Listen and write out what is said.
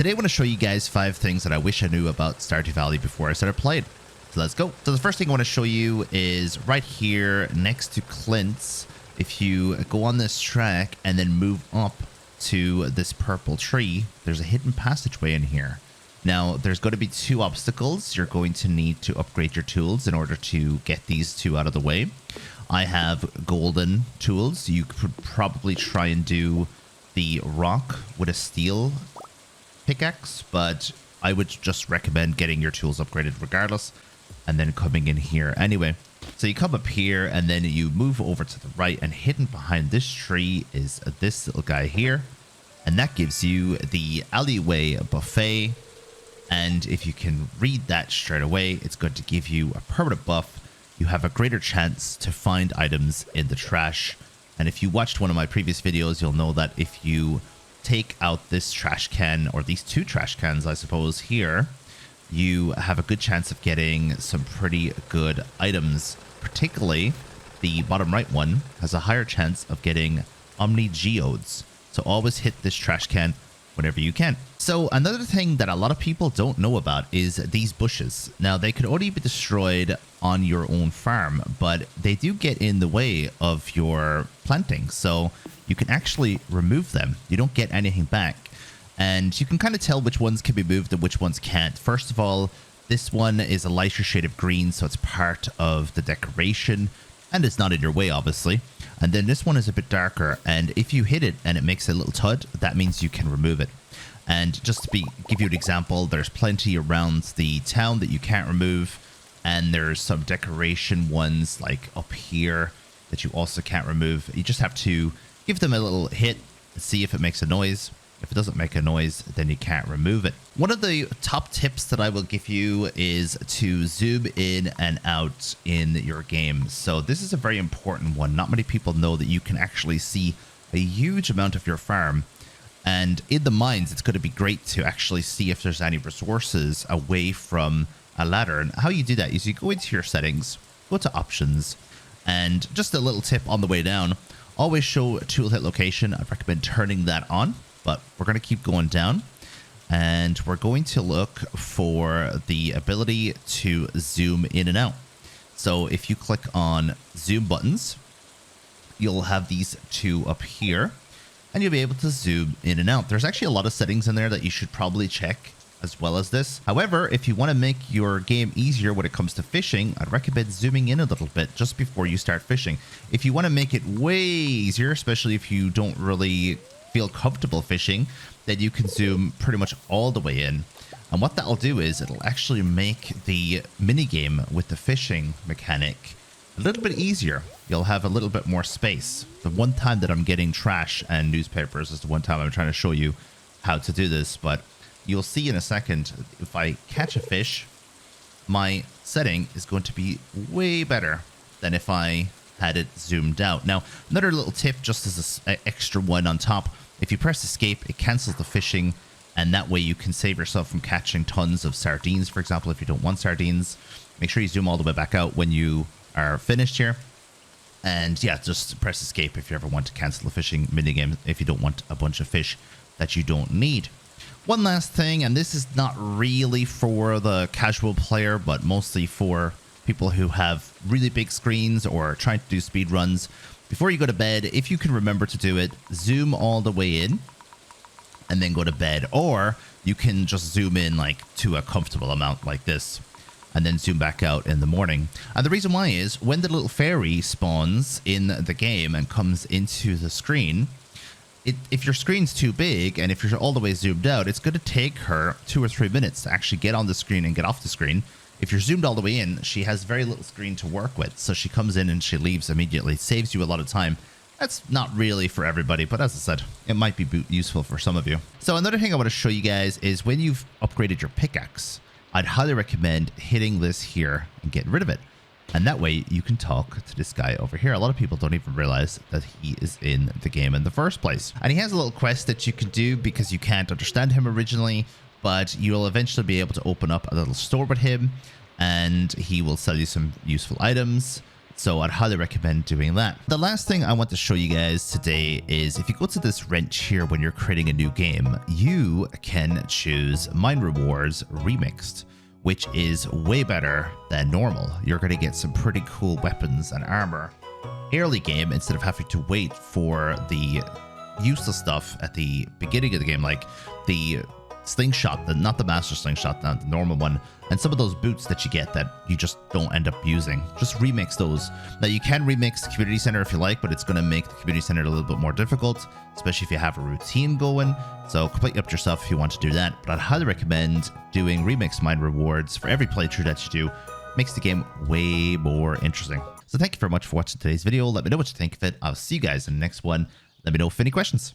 Today I want to show you guys 5 things that I wish I knew about Stardew Valley before I started playing. So let's go. So the first thing I want to show you is right here next to Clint's. If you go on this track and then move up to this purple tree, there's a hidden passageway in here. Now, there's going to be 2 obstacles. You're going to need to upgrade your tools in order to get these 2 out of the way. I have golden tools. You could probably try and do the rock with a steel pickaxe, but I would just recommend getting your tools upgraded regardless and then coming in here anyway. So you come up here and then you move over to the right, and hidden behind this tree is this little guy here, and that gives you the alleyway buffet. And if you can read that straight away, it's going to give you a permanent buff. You have a greater chance to find items in the trash. And if you watched one of my previous videos, you'll know that if you take out this trash can, or these 2 trash cans, I suppose, here, you have a good chance of getting some pretty good items. Particularly, the bottom right one has a higher chance of getting Omni Geodes. So always hit this trash can whenever you can. So another thing that a lot of people don't know about is these bushes. Now, they could only be destroyed on your own farm, but they do get in the way of your planting. So you can actually remove them. You don't get anything back. And you can kind of tell which ones can be moved and which ones can't. First of all, this one is a lighter shade of green, so it's part of the decoration, and it's not in your way, obviously. And then this one is a bit darker, and if you hit it and it makes a little thud, that means you can remove it. And just to give you an example, there's plenty around the town that you can't remove, and there's some decoration ones like up here that you also can't remove. You just have to give them a little hit and see if it makes a noise. If it doesn't make a noise, then you can't remove it. One of the top tips that I will give you is to zoom in and out in your game. So this is a very important one. Not many people know that you can actually see a huge amount of your farm. And in the mines, it's going to be great to actually see if there's any resources away from a ladder. And how you do that is you go into your settings, go to options, and just a little tip on the way down, always show tool hit location. I'd recommend turning that on. But we're going to keep going down, and we're going to look for the ability to zoom in and out. So if you click on zoom buttons, you'll have these 2 up here, and you'll be able to zoom in and out. There's actually a lot of settings in there that you should probably check as well as this. However, if you want to make your game easier when it comes to fishing, I'd recommend zooming in a little bit just before you start fishing. If you want to make it way easier, especially if you don't really feel comfortable fishing, then you can zoom pretty much all the way in. And what that'll do is it'll actually make the mini game with the fishing mechanic a little bit easier. You'll have a little bit more space. The one time that I'm getting trash and newspapers is the one time I'm trying to show you how to do this, but you'll see in a second, if I catch a fish, my setting is going to be way better than if I had it zoomed out. Now, another little tip, just as an extra one on top, if you press escape, it cancels the fishing, and that way you can save yourself from catching tons of sardines, for example, if you don't want sardines. Make sure you zoom all the way back out when you are finished here. And yeah, just press escape if you ever want to cancel the fishing minigame, if you don't want a bunch of fish that you don't need. One last thing, and this is not really for the casual player, but mostly for people who have really big screens or trying to do speed runs. Before you go to bed, if you can remember to do it, zoom all the way in and then go to bed. Or you can just zoom in like to a comfortable amount like this and then zoom back out in the morning. And the reason why is when the little fairy spawns in the game and comes into the screen, if your screen's too big and if you're all the way zoomed out, it's going to take her 2 or 3 minutes to actually get on the screen and get off the screen. If you're zoomed all the way in, she has very little screen to work with. So she comes in and she leaves immediately. It saves you a lot of time. That's not really for everybody, but as I said, it might be useful for some of you. So another thing I want to show you guys is when you've upgraded your pickaxe, I'd highly recommend hitting this here and getting rid of it. And that way you can talk to this guy over here. A lot of people don't even realize that he is in the game in the first place. And he has a little quest that you can do because you can't understand him originally, but you'll eventually be able to open up a little store with him, and he will sell you some useful items. So I'd highly recommend doing that. The last thing I want to show you guys today is if you go to this wrench here when you're creating a new game, you can choose Mine Rewards Remixed, which is way better than normal. You're going to get some pretty cool weapons and armor early game instead of having to wait for the useless stuff at the beginning of the game, like the slingshot, not the master slingshot, the normal one, and some of those boots that you get that you just don't end up using. Just remix those. Now you can remix the community center if you like, but it's going to make the community center a little bit more difficult, especially if you have a routine going. So completely up to yourself if you want to do that, but I'd highly recommend doing remix Mine Rewards for every playthrough that you do. Makes the game way more interesting. So thank you very much for watching today's video. Let me know what you think of it. I'll see you guys in the next one. Let me know if any questions.